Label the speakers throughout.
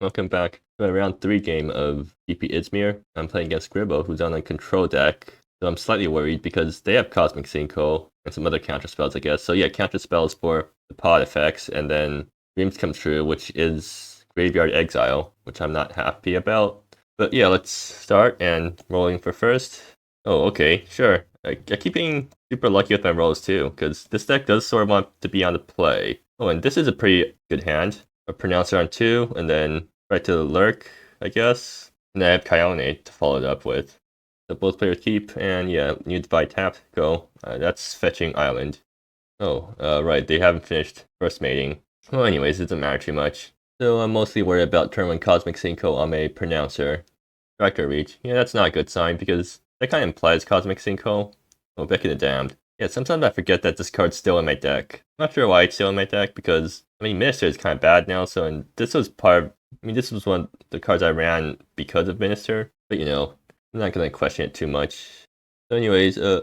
Speaker 1: Welcome back to a round 3 game of GP Izmir. I'm playing against Scribbl, who's on a control deck. So I'm slightly worried because they have Cosmic Sinkhole and some other counter spells, I guess. So yeah, counter spells for the pod effects, and then Dreams Come True, which is Graveyard Exile, which I'm not happy about. But yeah, let's start and rolling for first. Oh, okay, sure. I keep being super lucky with my rolls too, because this deck does sort of want to be on the play. Oh, and this is a pretty good hand. A Pronouncer on 2, and then right to the Lurk, I guess. And then I have Kyone to follow it up with. So both players keep, and yeah, new divide tap, go. That's fetching Island. Oh, right, they haven't finished first mating. Well, anyways, it doesn't matter too much. So I'm mostly worried about turn 1 Cosmic Sinkhole on a Pronouncer. Director Reach. Yeah, that's not a good sign, because that kind of implies Cosmic Sinkhole. Oh, Beck of the Damned. Yeah, sometimes I forget that this card's still in my deck. I'm not sure why it's still in my deck, because, I mean, Minister is kind of bad now, so, and this was this was one of the cards I ran because of Minister, but you know, I'm not gonna question it too much. So anyways, I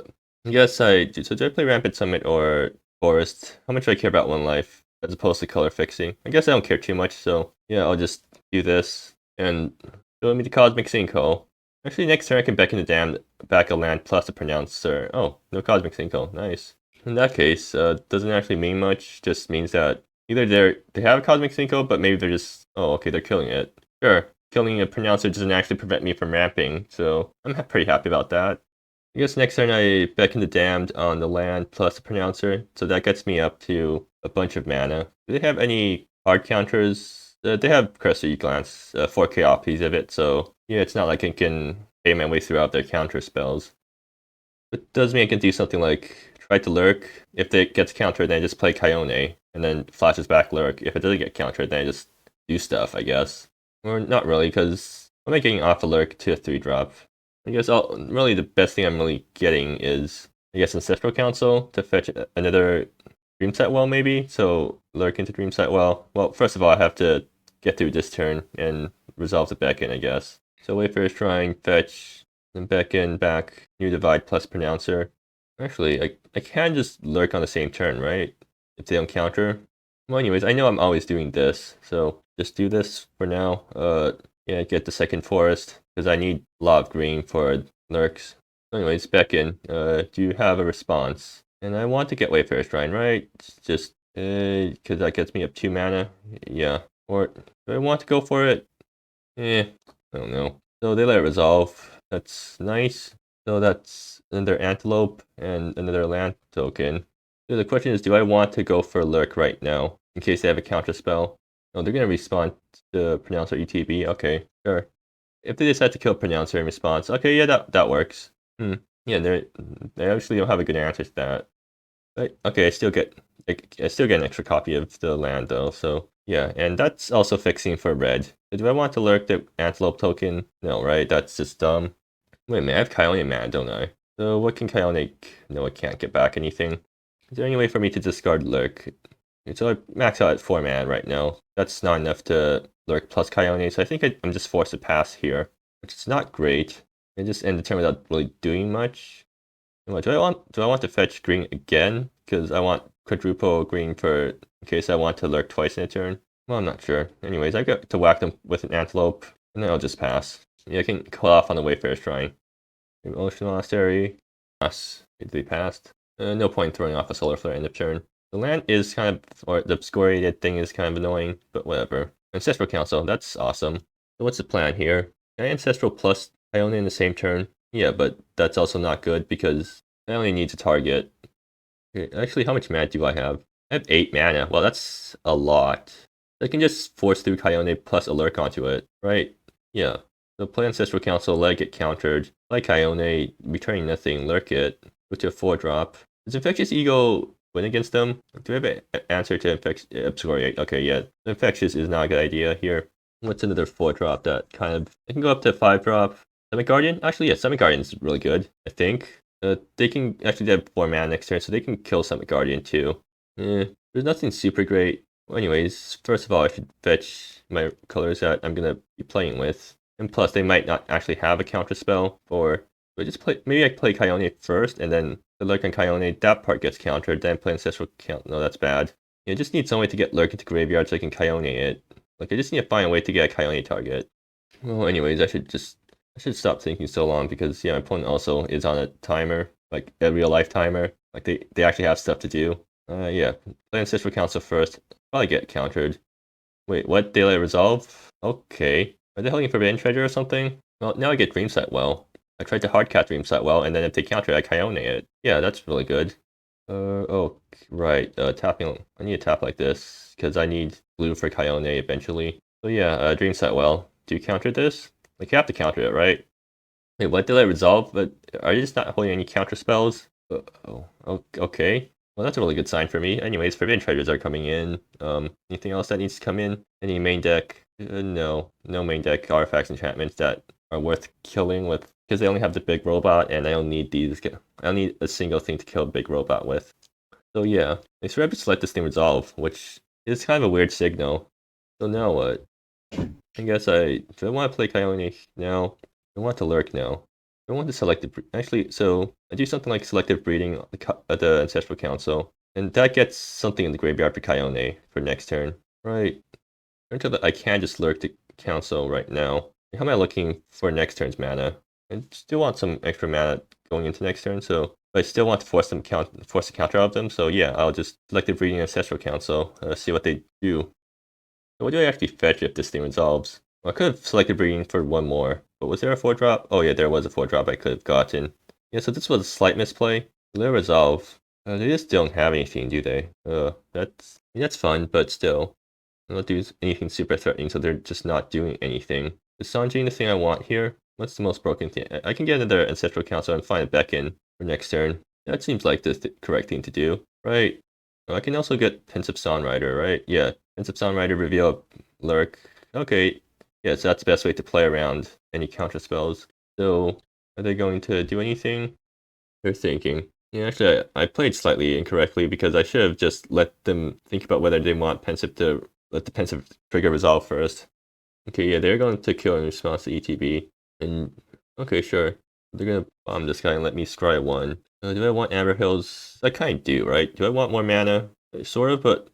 Speaker 1: guess do I play Rampant Summit or Forest? How much do I care about one life, as opposed to color fixing? I guess I don't care too much, so yeah, I'll just do this, and show me the Cosmic Sinkhole. Actually, next turn I can Beckon the Damned, back a land plus a Pronouncer. Oh, no Cosmic Sinkhole, nice. In that case, doesn't actually mean much, just means that either they have a Cosmic Sinkhole, but maybe they're just, oh, okay, they're killing it. Sure, killing a Pronouncer doesn't actually prevent me from ramping, so I'm pretty happy about that. I guess next turn I Beckon the Damned on the land plus a Pronouncer, so that gets me up to a bunch of mana. Do they have any hard counters? They have Cursory Glance, 4k copies of it, so yeah, it's not like I can pay my way throughout their counter spells. It does mean I can do something like try to Lurk. If it gets countered, then I just play Kyone, and then flashes back Lurk. If it doesn't get countered, then I just do stuff, I guess. Or not really, because I'm not getting off a Lurk to a 3-drop. I guess really the best thing I'm really getting is, I guess, Ancestral Council to fetch another Dreamsight Well, maybe? So Lurk into Dreamsight Well. Well, first of all, I have to get through this turn and resolve the Beckon, I guess. So Wayfarer's Shrine, fetch, then Beckon, back, new divide plus Pronouncer. Actually, I can just Lurk on the same turn, right? If they don't counter. Well, anyways, I know I'm always doing this, so just do this for now. Yeah, get the second forest, because I need a lot of green for Lurks. Anyways, Beckon, do you have a response? And I want to get Wayfarer's Shrine, right? It's just, because that gets me up 2 mana. Yeah. Or do I want to go for it? I don't know. So they let it resolve. That's nice. So that's another Antelope and another land token. So the question is, do I want to go for Lurk right now, in case they have a counter spell? Oh, they're going to respond to Pronouncer ETB. Okay, sure. If they decide to kill Pronouncer in response, okay, yeah, that works. Yeah, they actually don't have a good answer to that. But okay, I still get an extra copy of the land though, so yeah, and that's also fixing for red. Do I want to lurk the Antelope token? No, right? That's just dumb. Wait a minute, I have Kyone mana, don't I? So what can Kyone... No, I can't get back anything. Is there any way for me to discard lurk? So I max out at 4 mana right now. That's not enough to lurk plus Kyone, so I think I'm just forced to pass here, which is not great. I just end the turn without really doing much. Do I want to fetch green again? Because I want quadruple green for in case I want to lurk twice in a turn. Well, I'm not sure. Anyways, I got to whack them with an Antelope, and then I'll just pass. Yeah, I can call off on the Wayfarer's Shrine. Maybe Ocean Monastery. Pass. They passed. No point throwing off a Solar Flare end of turn. The land is kind of, or the excoriated thing is kind of annoying, but whatever. Ancestral Council, that's awesome. So what's the plan here? Can I Ancestral plus Ione in the same turn? Yeah, but that's also not good because I only need to target. Okay, actually, how much mana do I have? I have 8 mana. Well, that's a lot. I can just force through Kyone plus a lurk onto it, right? Yeah. So play Ancestral Council, let it get countered. Play Kyone, returning nothing, lurk it, go to a 4-drop. Does Infectious Eagle win against them? Do we have an answer to Excoriate? Okay, yeah. Infectious is not a good idea here. What's another 4-drop that kind of... I can go up to 5-drop. Summit Guardian? Actually, yeah, Summit Guardian is really good, I think. They can actually have 4 mana next turn, so they can kill Summit Guardian too. There's nothing super great. Well, anyways, first of all, I should fetch my colors that I'm gonna be playing with. And plus, they might not actually have a counter spell for... Maybe I play Kyone first, and then the Lurk on Kyone, that part gets countered, then play Ancestral Count. No, that's bad. You just need some way to get Lurk into Graveyard so I can Kyone it. Like, I just need to find a way to get a Coyote target. Well, anyways, I should stop thinking so long because, yeah, my opponent also is on a timer, like a real-life timer. Like, they actually have stuff to do. Yeah, play Ancestral Council first. Probably get countered. Wait, what? Daylight Resolve? Okay. Are they holding Forbidden Treasure or something? Well, now I get Dreamsight Well. I tried to hardcat Dreamsight Well, and then if they counter, I Coyote it. Yeah, that's really good. Oh, right. Tapping. I need to tap like this, because I need blue for Coyote eventually. So yeah, Dreamsight Well. Do you counter this? Like, you have to counter it, right? Wait, what did I resolve? But are you just not holding any counter spells? Okay. Well, that's a really good sign for me. Anyways, Forbidden Treasures are coming in. Anything else that needs to come in? Any main deck? No. No main deck artifacts, enchantments that are worth killing with, because they only have the big robot, and I don't need these. I don't need a single thing to kill a big robot with. So yeah, I should have just let this thing resolve, which is kind of a weird signal. So now what? I guess do I want to play Coyote now? I want to lurk now. I want to selective. Actually, so I do something like selective breeding at the Ancestral Council, and that gets something in the graveyard for Coyote for next turn. Right. Until that, I can just lurk the council right now. How am I looking for next turn's mana? I still want some extra mana going into next turn, so I still want to force the counter out of them. So yeah, I'll just selective breeding Ancestral Council, see what they do. So what do I actually fetch if this thing resolves? Well, I could have selected breeding for one more, but was there a 4-drop? Oh yeah, there was a 4-drop I could have gotten. Yeah, so this was a slight misplay. They resolve. They just don't have anything, do they? That's fun, but still. They don't do anything super threatening, so they're just not doing anything. Is Sanjing the thing I want here? What's the most broken thing? I can get another Ancestral Council and find a Beckon for next turn. That seems like the correct thing to do, right? I can also get Pensive Songwriter, right? Yeah, Pensive Songwriter, reveal Lurk. Okay, yeah, so that's the best way to play around any counter spells. So, are they going to do anything? They're thinking. Yeah, actually, I played slightly incorrectly because I should have just let them think about whether they want Pensive to let the Pensive trigger resolve first. Okay, yeah, they're going to kill in response to ETB. And, okay, sure. They're going to bomb this guy and let me scry one. Do I want Amber Hills? I kind of do, right? Do I want more mana? Sort of, but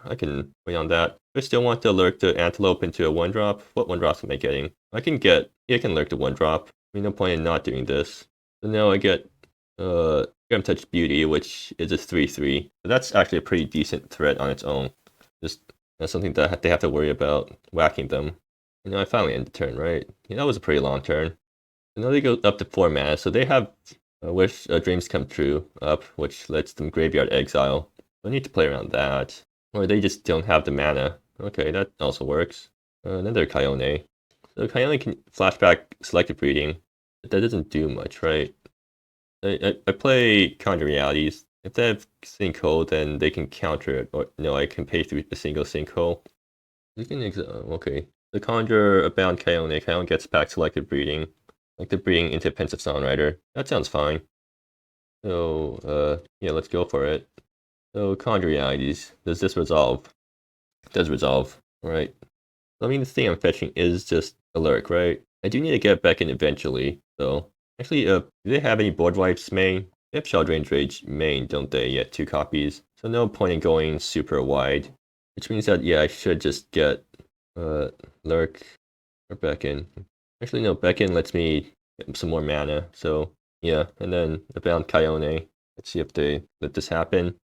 Speaker 1: I can wait on that. I still want to lurk the Antelope into a 1-drop. What 1-drops am I getting? I can lurk the 1-drop. I mean, no point in not doing this. So now I get Grim Touch Beauty, which is a 3/3. So that's actually a pretty decent threat on its own. Just that's something that they have to worry about whacking them. I finally end the turn, right? Yeah, that was a pretty long turn. Now they go up to 4 mana, so they have Wish Dreams Come True up, which lets them Graveyard Exile. I need to play around that. Or they just don't have the mana. Okay, that also works. Another Coyote. So Coyote can flashback Selective Breeding, but that doesn't do much, right? I play Conjure Realities. If they have Sinkhole, then they can counter it. Or no, I can pay through a single Sinkhole. You can okay. The Conjure a bound Coyote. Coyote gets back Selective Breeding. Like the breeding into Pensive Songwriter. That sounds fine. So, yeah, let's go for it. So, Conjure Realities. Does this resolve? It does resolve. Alright. I mean, the thing I'm fetching is just a lurk, right? I do need to get back in eventually, so. Actually, do they have any board wipes main? They have Shell-Drained Rage main, don't they? Yeah, 2 copies. So no point in going super wide. Which means that, yeah, I should just get lurk or Beckon. Actually, no, Beckon lets me get some more mana, so yeah, and then a bound Coyote. Let's see if they let this happen.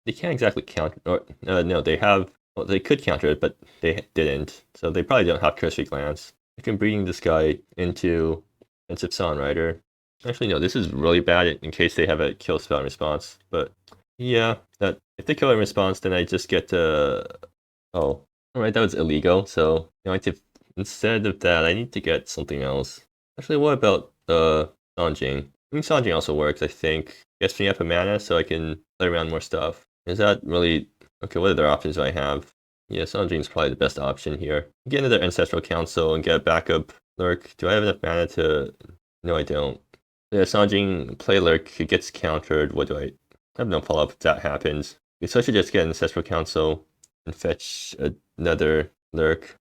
Speaker 1: They can't exactly counter, or no, they have, well, they could counter it, but they didn't, so they probably don't have Cursory Glance. I can bring this guy into Pensive Songwriter. Actually, no, this is really bad in case they have a kill spell in response, but yeah, that if they kill in response, then I just get to, oh, alright, that was illegal, so I need to, instead of that, I need to get something else. Actually, what about Sanjing? I mean, Sanjing also works, I think. Gets me up a mana so I can play around more stuff. Is that really... Okay, what other options do I have? Yeah, Sanjing's probably the best option here. Get another Ancestral Council and get a backup Lurk. Do I have enough mana to... No, I don't. Yeah, Sanjing, play Lurk, it gets countered. What do I have no follow-up if that happens? Okay, so I should just get an Ancestral Council and fetch another Lurk.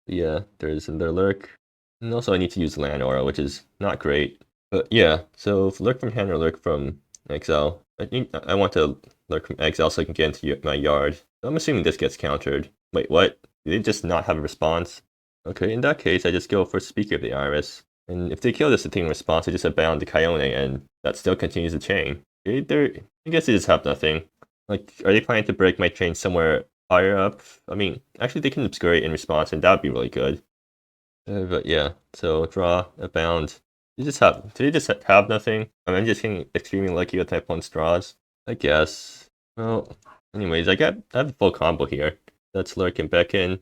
Speaker 1: Yeah, there's another Lurk. And also I need to use Land Aura, which is not great. But yeah, so Lurk from hand or Lurk from exile. I want to Lurk from exile so I can get into my yard. I'm assuming this gets countered. Wait, what? Do they just not have a response? Okay, in that case, I just go for Speaker of the Iris. And if they kill this thing in response, I just abound the Kyone, and that still continues the chain. Okay, I guess they just have nothing. Like, are they planning to break my chain somewhere higher up? I mean, actually, they can obscure it in response, and that would be really good. But yeah, so draw, abound. Do they just have nothing? I mean, I'm just getting extremely lucky with type 1 straws, I guess. Well, anyways, I have a full combo here. That's Lurk and Beckon.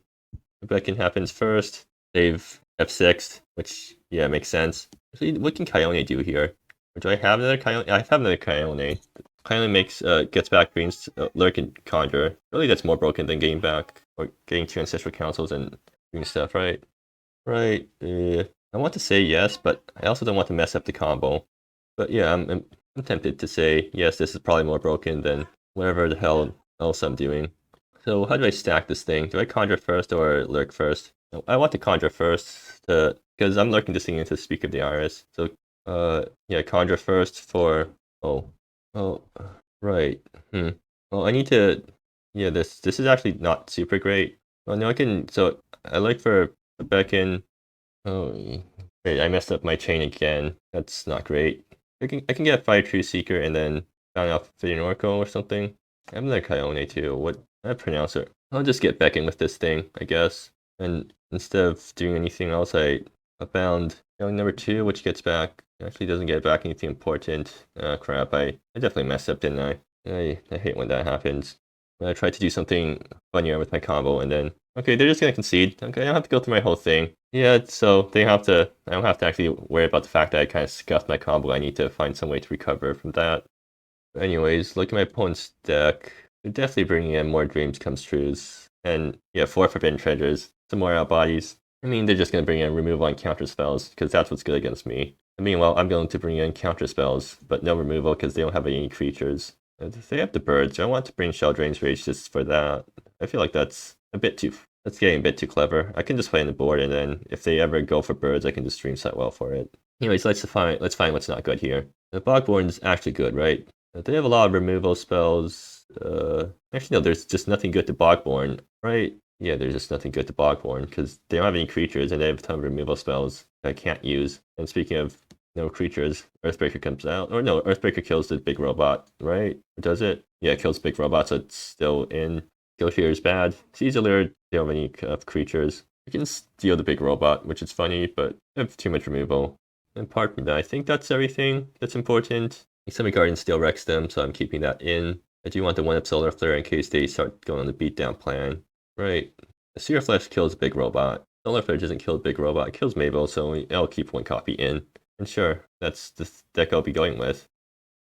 Speaker 1: Beckon happens first. Save F6, which, yeah, makes sense. Actually, what can Kyone do here? Or do I have another Kyone? I have another Kyone. Kyone gets back Green's Lurk and Conjure. Really, that's more broken than getting back, or getting 2 Ancestral Councils and Green stuff, right? Right. I want to say yes, but I also don't want to mess up the combo. But yeah, I'm tempted to say yes, this is probably more broken than whatever the hell else I'm doing. So how do I stack this thing? Do I conjure first or lurk first? I want to conjure first because I'm lurking this thing into Speak of the Iris. So yeah, conjure first for right. Well, I need to this is actually not super great. Well, no, so I like for Beckon. Oh, great! I messed up my chain again. That's not great. I can get a Fire True Seeker and then bound off Fitting Oracle or something. I'm another Kyone too. What I pronounce it? I'll just get Beckon with this thing, I guess. And instead of doing anything else, I abound number 2, which gets back. Actually, doesn't get back anything important. Crap! I definitely messed up, didn't I? I hate when that happens. I tried to do something funnier with my combo, and then okay, they're just gonna concede. Okay, I don't have to go through my whole thing. Yeah, so I don't have to actually worry about the fact that I kind of scuffed my combo. I need to find some way to recover from that. But anyways, look at my opponent's deck. They're definitely bringing in more Dreams Comes Trues. And yeah, 4 Forbidden Treasures, some more out bodies. I mean, they're just gonna bring in removal and counter spells, because that's what's good against me. And meanwhile, I'm going to bring in counter spells, but no removal because they don't have any creatures. They have the birds. I want to bring Shell Drain's Rage just for that. I feel like that's getting a bit too clever. I can just play on the board, and then if they ever go for birds, I can just Dreamsight well for it. Anyways, let's find what's not good here. The Bogborn's actually good, right? They have a lot of removal spells. Actually, no, there's just nothing good to Bogborn, right? Yeah, there's just nothing good to Bogborn because they don't have any creatures and they have a ton of removal spells that I can't use. And speaking of no creatures, Earthbreaker comes out. Or no, Earthbreaker kills the big robot, right? Or does it? Yeah, it kills the big robot, so it's still in. Skill Shear is bad. Caesar Lyre, they don't have any creatures. I can steal the big robot, which is funny, but I have too much removal. And apart from that, I think that's everything that's important. Semi-Guardian still wrecks them, so I'm keeping that in. I do want the 1-up Solar Flare in case they start going on the beatdown plan. Right. The Seer Flesh kills the big robot. Solar Flare doesn't kill the big robot, it kills Mabel, so I'll keep 1 copy in. And sure, that's the deck I'll be going with.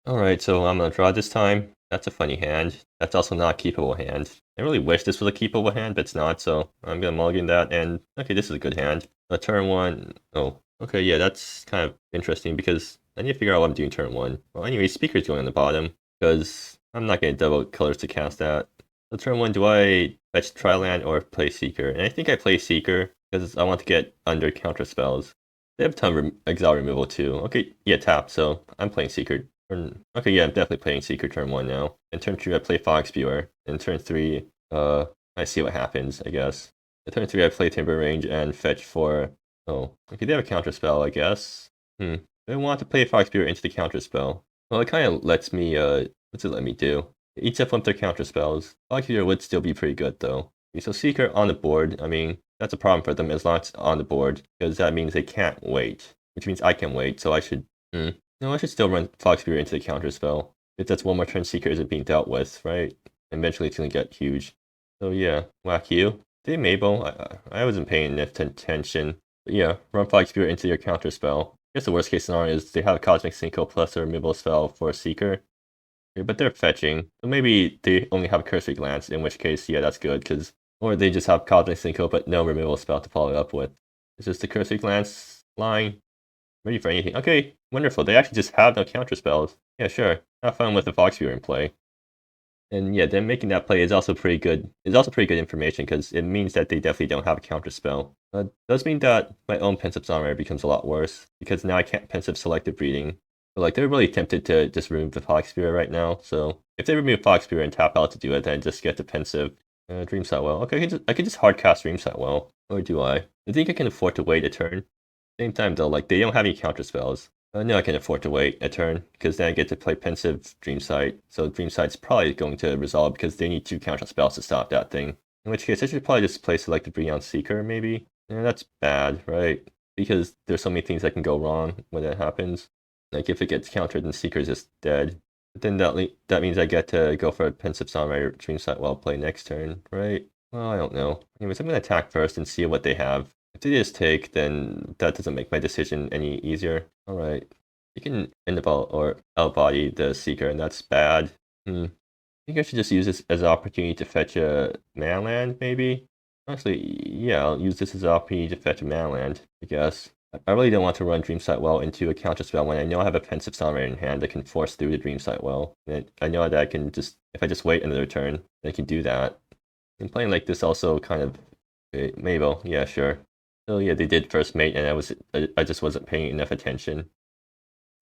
Speaker 1: Alright, so I'm gonna draw this time. That's a funny hand. That's also not a keepable hand. I really wish this was a keepable hand, but it's not, so I'm gonna mulligan that, and okay, this is a good hand. Turn 1, okay, yeah, that's kind of interesting because I need to figure out what I'm doing turn 1. Well, anyway, Speaker's going on the bottom, because I'm not going to double colors to cast that. So turn 1, do I fetch Triland or play Seeker? And I think I play Seeker, because I want to get under counter spells. They have a ton of exile removal too. Okay, yeah, tap, so I'm playing Seeker. Okay, yeah, I'm definitely playing Seeker turn 1 now. And turn 2, I play Fog Spewer. And turn 3, I see what happens, I guess. And turn 3, I play Timber Range and fetch for... Oh, okay, they have a counter spell, I guess. Do I want to play Fog Spewer into the counter spell? Well, it kind of lets me, what's it let me do? It eats up one of their counter spells. Fog Spewer would still be pretty good, though. Okay, so Seeker on the board, I mean, that's a problem for them as long as it's on the board, because that means they can't wait. Which means I can wait, so I should... No, I should still run Fog Spewer into the counter spell. If that's one more turn Seeker isn't being dealt with, right? Eventually it's going to get huge. So yeah, whack you. They Mabel, I wasn't paying enough attention. But yeah, run Fog Spewer into your counter spell. I guess the worst case scenario is they have a Cosmic Sinkhole plus a removal spell for Seeker. Okay, but they're fetching. So maybe they only have Cursory Glance, in which case, yeah, that's good, because... Or they just have Cosmic Sinkhole but no removal spell to follow it up with. Is this the Cursory Glance line? Ready for anything. Okay, wonderful. They actually just have no counter spells. Yeah, sure. Have fun with the Fog Spewer in play. And yeah, them making that play is also pretty good. It's also pretty good information because it means that they definitely don't have a counter spell. Does mean that my own Pensive Songwriter becomes a lot worse because now I can't Pensive Selective Breeding. But like they're really tempted to just remove the Fog Spewer right now. So if they remove Fog Spewer and tap out to do it, then just get the Pensive. Dreamsight Well. Okay, I can just hardcast Dreamsight Well. Or do I? I think I can afford to wait a turn. Same time though, like they don't have any counter spells. No, I can afford to wait a turn, because then I get to play Pensive Dreamsight. So Dreamsight's probably going to resolve because they need 2 counter spells to stop that thing. In which case, I should probably just play Selected Breeding on Seeker, maybe? Yeah, that's bad, right? Because there's so many things that can go wrong when that happens. Like if it gets countered, then Seeker's just dead. But then that means I get to go for a Pensive Songwriter Dreamsight Well play next turn, right? Well, I don't know. Anyways, I'm going to attack first and see what they have. If they just take, then that doesn't make my decision any easier. Alright. You can out-body the Seeker, and that's bad. I think I should just use this as an opportunity to fetch a mana land, maybe? Actually, yeah, I'll use this as an opportunity to fetch a mana land, I guess. I really don't want to run Dreamsight Well into a counter spell when I know I have a Pensive Songwriter in hand that can force through the Dreamsight Well. And I know that I can just, if I just wait another turn, I can do that. And playing like this also kind of, maybe, yeah, sure. So yeah, they did first mate, and I just wasn't paying enough attention.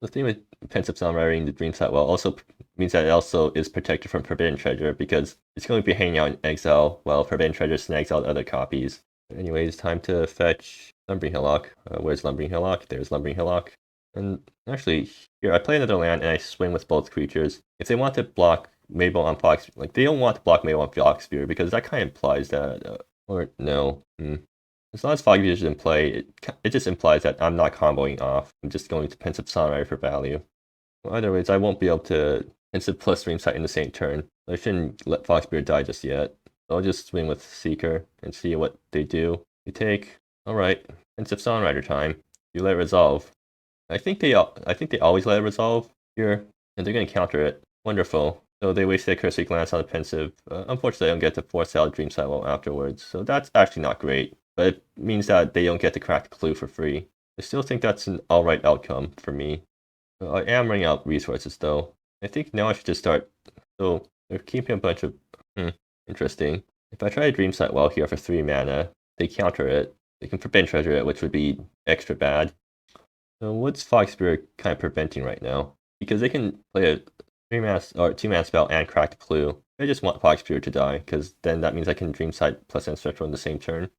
Speaker 1: The thing with Pensive Songwriting the Dreamsight Well also means that it also is protected from Forbidden Treasure, because it's going to be hanging out in exile while Forbidden Treasure snags out other copies. Anyways, time to fetch Lumbering Hillock. Where's Lumbering Hillock? There's Lumbering Hillock. And actually, here, I play another land and I swing with both creatures. If they want to block Mabel on Fox, like, they don't want to block Mabel on Foxsphere, because that kind of implies that, or no. As long as Foxsphere is in play, it just implies that I'm not comboing off. I'm just going to Pensive Songwriter for value. Well, otherwise, I won't be able to Pensive plus Dreamsight in the same turn. I shouldn't let Foxsphere die just yet. I'll just swing with Seeker and see what they do. You take, alright, Pensive Songwriter time. You let it resolve. I think they always let it resolve here, and they're going to counter it. Wonderful. So they wasted a cursory glance on the Pensive. Unfortunately, I don't get to force out Dreamsight Well afterwards, so that's actually not great. But it means that they don't get to crack the clue for free. I still think that's an alright outcome for me. I am running out resources though. I think now I should just start. So they're keeping a bunch of interesting. If I try a Dreamsight Well here for 3 mana, they counter it. They can Forbidden Treasure it, which would be extra bad. So what's Foxsphere kind of preventing right now? Because they can play a 2-mana spell and crack the clue. I just want Foxsphere to die, because then that means I can Dreamsight plus Ancestral in the same turn.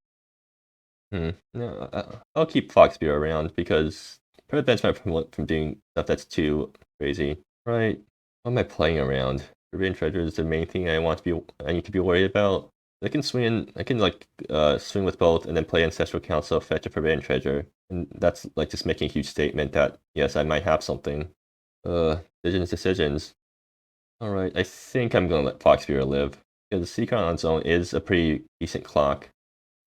Speaker 1: No, I'll keep Foxsphere around, because prevents me from doing stuff that's too crazy. Right. What am I playing around? Forbidden Treasure is the main thing I need to be worried about. I can swing with both and then play Ancestral Council, fetch a Forbidden Treasure. And that's like just making a huge statement that, yes, I might have something. Decisions. Alright, I think I'm gonna let Foxsphere live, because Seeker on its own is a pretty decent clock.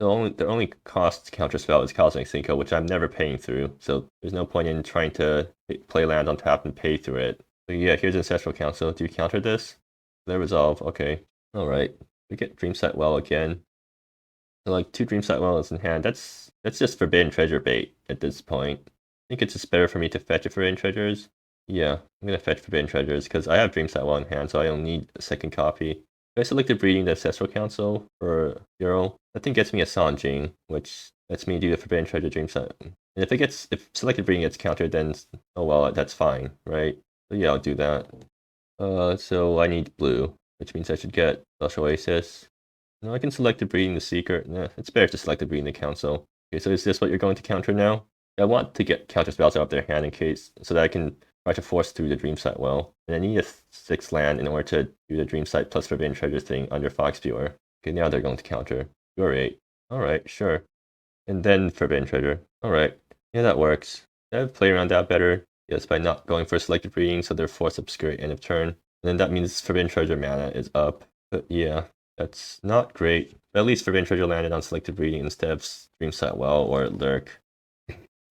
Speaker 1: The only cost counterspell is Cosmic Cinco, which I'm never paying through, so there's no point in trying to play land on tap and pay through it. But yeah, here's Ancestral Council. Do you counter this? They resolve. Okay. Alright. We get Dreamsight Well again. So like 2 Dreamsight Wells in hand. That's just Forbidden Treasure bait at this point. I think it's just better for me to fetch a Forbidden Treasures. Yeah, I'm gonna fetch Forbidden Treasures because I have Dreamsight Well in hand, so I don't need a second copy. If I selected Breeding the Ancestral Council for 0, that thing gets me a Sanjing, which lets me do the Forbidden Treasure Dreamsight. And if selected Breeding gets countered, then oh well, that's fine, right? So yeah, I'll do that. So I need blue, which means I should get Lush Oasis. No, I can select the Breeding the Seeker. Nah, it's better to select the Breeding the Council. Okay, so is this what you're going to counter now? I want to get counter spells out of their hand in case, so that I can try to force through the Dreamsight Well. And I need a 6 land in order to do the Dreamsight plus Forbidden Treasure thing under Foxsphere. Okay, now they're going to counter. You're 8. Alright, sure. And then Forbidden Treasure. Alright. Yeah, that works. I play around that better. Yes, by not going for selected breeding, so they're force obscure at end of turn. And then that means Forbidden Treasure mana is up. But yeah, that's not great. But at least Forbidden Treasure landed on selected breeding instead of Dreamsight Well or Lurk.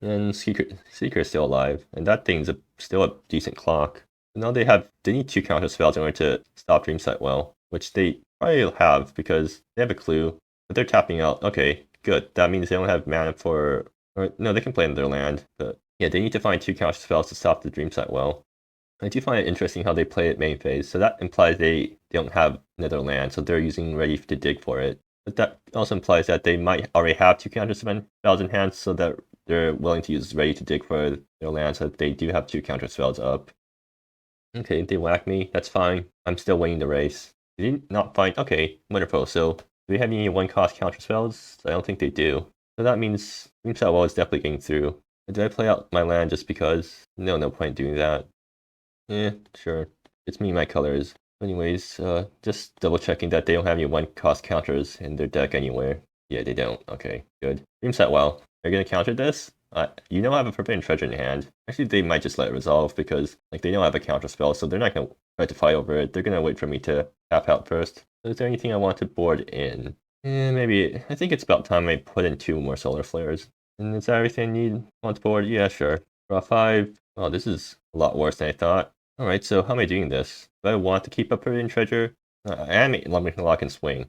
Speaker 1: And Seeker is still alive, and that thing's still a decent clock. Now they need 2 counter spells in order to stop Dreamsight Well, which they probably have because they have a clue, but they're tapping out. Okay, good. That means they don't have mana no, they can play in their land, but yeah, they need to find 2 counter spells to stop the Dreamsight Well. I do find it interesting how they play it main phase, so that implies they don't have another land, so they're using Ready to Dig for it. But that also implies that they might already have 2 counter spells in hand, so that they're willing to use Ready to Dig for their land, so they do have 2 counter spells up. Okay, they whack me. That's fine. I'm still winning the race. Did you not find? Okay, wonderful. So they have any 1-cost counter spells? I don't think they do. So that means Dreamsight Well is definitely getting through. Did I play out my land just because? No point doing that. Sure. It's me, my colors. Anyways, just double checking that they don't have any 1-cost counters in their deck anywhere. Yeah, they don't. Okay, good. Dreamsight Well, they're gonna counter this? You know I have a Forbidden Treasure in hand. Actually, they might just let it resolve because like they don't have a counter spell, so they're not gonna try to fight over it. They're gonna wait for me to tap out first. So is there anything I want to board in? Maybe. I think it's about time I put in 2 more Solar Flares. And is that everything I need on the board? Yeah, sure. Draw 5. Oh, this is a lot worse than I thought. Alright, so how am I doing this? Do I want to keep up Forbidden Treasure? I am limiting lock and swing.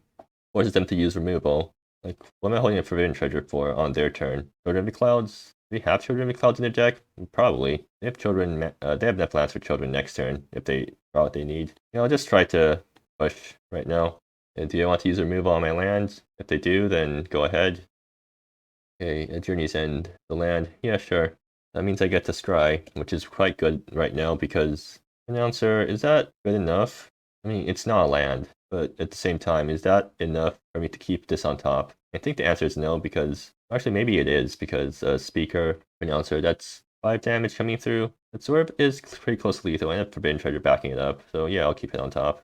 Speaker 1: Forces them to use removal. Like, what am I holding a Forbidden Treasure for on their turn? Children of the Clouds? Do they have Children of the Clouds in their deck? Probably. They have children. They have enough lands for children next turn if they draw what they need. I'll just try to push right now. And do I want to use removal on my lands? If they do, then go ahead. Okay, a Journey's End. The land. Yeah, sure. That means I get to scry, which is quite good right now because Announcer, is that good enough? I mean, it's not a land, but at the same time, is that enough for me to keep this on top? I think the answer is no because, actually maybe it is because Speaker, Announcer, that's 5 damage coming through. Absorb is pretty close to lethal. I have Forbidden Treasure backing it up, so yeah, I'll keep it on top.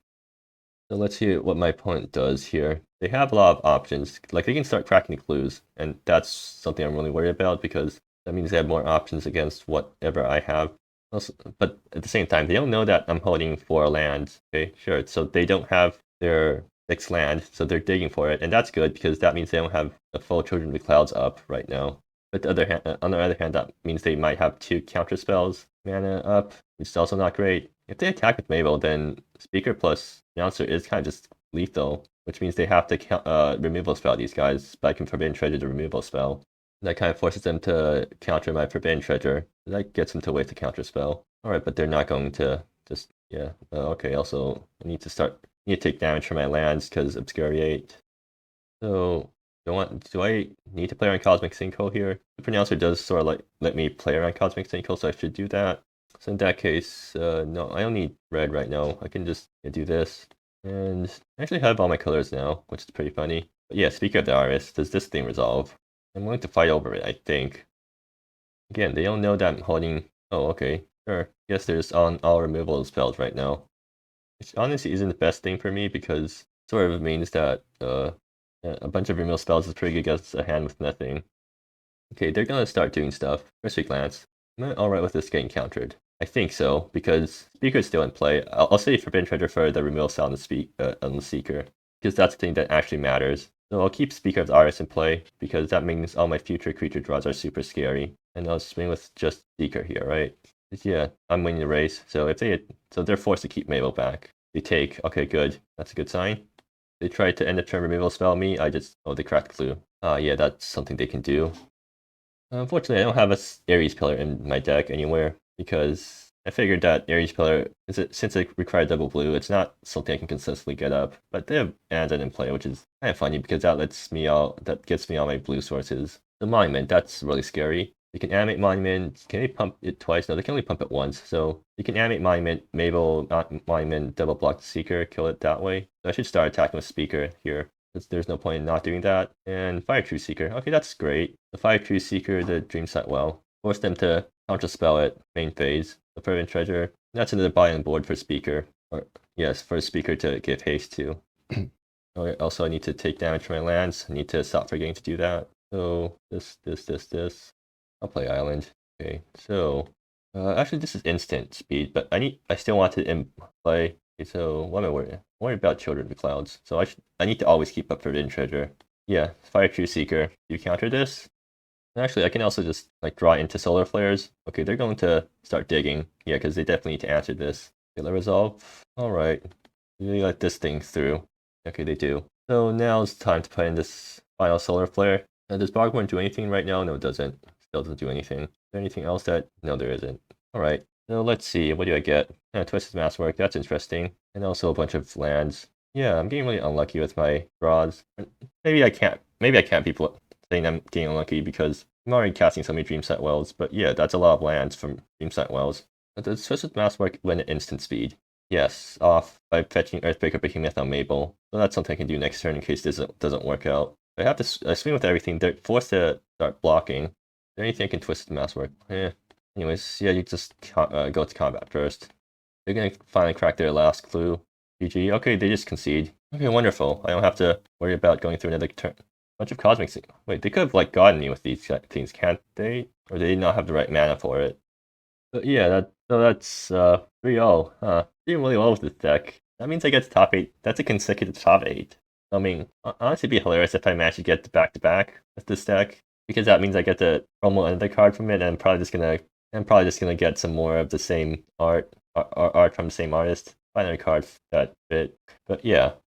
Speaker 1: So let's see what my opponent does here. They have a lot of options. Like, they can start cracking the clues, and that's something I'm really worried about because that means they have more options against whatever I have. Also, but at the same time, they don't know that I'm holding 4 lands. Okay, sure. So they don't have their 6th land, so they're digging for it, and that's good because that means they don't have the full Children of the Clouds up right now. But on the other hand, that means they might have 2 counter spells mana up, which is also not great. If they attack with Mabel, then Speaker plus Announcer is kind of just lethal, which means they have to removal spell these guys, but I can Forbidden Treasure the removal spell. That kind of forces them to counter my Forbidden Treasure. That gets them to waste a counter spell. Alright, but they're not going to just, yeah. Okay, also, I need to take damage from my lands because Obscuriate. So, do I need to play around Cosmic Sinkhole here? The Pronouncer does sort of like let me play around Cosmic Sinkhole, so I should do that. So in that case, no, I don't need red right now. I can just do this. And I actually have all my colors now, which is pretty funny. But yeah, speaking of the Iris, does this thing resolve? I'm willing to fight over it, I think. Again, they don't know that I'm holding... Oh, okay, sure. Yes, there's all removal spells right now. Which honestly isn't the best thing for me because it sort of means that a bunch of removal spells is pretty good against a hand with nothing. Okay, they're gonna start doing stuff. First glance. Am I alright with this getting countered? I think so, because Speaker is still in play. I'll save Forbidden Treasure for the removal spell on the Seeker, because that's the thing that actually matters. So I'll keep Speaker of the Iris in play, because that means all my future creature draws are super scary. And I'll swing with just Seeker here, right? Yeah, I'm winning the race, so they're forced to keep Mabel back. They take, okay, good. That's a good sign. They tried to end the turn removal spell me, they cracked Clue. Yeah, that's something they can do. Unfortunately, I don't have a Ares Pillar in my deck anywhere, because I figured that Ares Pillar, since it required double blue, it's not something I can consistently get up. But they have Andan in play, which is kind of funny, because that gets me all my blue sources. The Monument, that's really scary. You can animate Monument. Can they pump it twice? No, they can only pump it once. So you can animate Monument, Mabel, not Monument, double block the Seeker, kill it that way. So I should start attacking with Speaker here. There's no point in not doing that. And Fire True Seeker. Okay, that's great. The Fire True Seeker, the Dreamsight Well. Force them to counterspell it, main phase. The Forbidden Treasure. That's another buy on board for Speaker. Or yes, for Speaker to give haste to. Okay, also I need to take damage from my lands. I need to stop forgetting to do that. So this. I'll play Island. Okay, so actually this is instant speed, but I still want to play. Okay, so what am I worried? I'm worried about Children of the Clouds. So I need to always keep up Forbidden Treasure. Yeah, Fire True Seeker. Do you counter this? And actually, I can also just like draw into Solar Flares. Okay, they're going to start digging. Yeah, because they definitely need to answer this. Okay, let resolve. All right, really let this thing through. Okay, they do. So now it's time to put in this final Solar Flare. Does Bogborn do anything right now? No, it doesn't. Still doesn't do anything. Is there anything else that? No, there isn't. All right. So let's see. What do I get? Twisted Masswork. That's interesting. And also a bunch of lands. Yeah, I'm getting really unlucky with my draws. Maybe I can't. People saying I'm getting unlucky because I'm already casting so many Dreamsight Wells. But yeah, that's a lot of lands from Dreamsight Wells. Does Twisted Masswork win at instant speed? Yes, off by fetching Earthbreaker Behemoth on Mabel. So that's something I can do next turn in case this doesn't work out. I have to swing with everything. They're forced to start blocking. Is there anything I can twist the mouse work? Anyways, yeah, you just go to combat first. They're gonna finally crack their last clue. GG. Okay, they just concede. Okay, wonderful. I don't have to worry about going through another turn. Bunch of cosmic. Wait, they could have like gotten me with these things, can't they? Or they did not have the right mana for it. But yeah, that's 3-0. Doing really well with this deck. That means I get to top 8. That's a consecutive top 8. I mean, honestly, it'd be hilarious if I managed to get back-to-back with this deck, because that means I get to promo another card from it, and I'm probably just gonna get some more of the same art from the same artist. Find another card that fit. But yeah,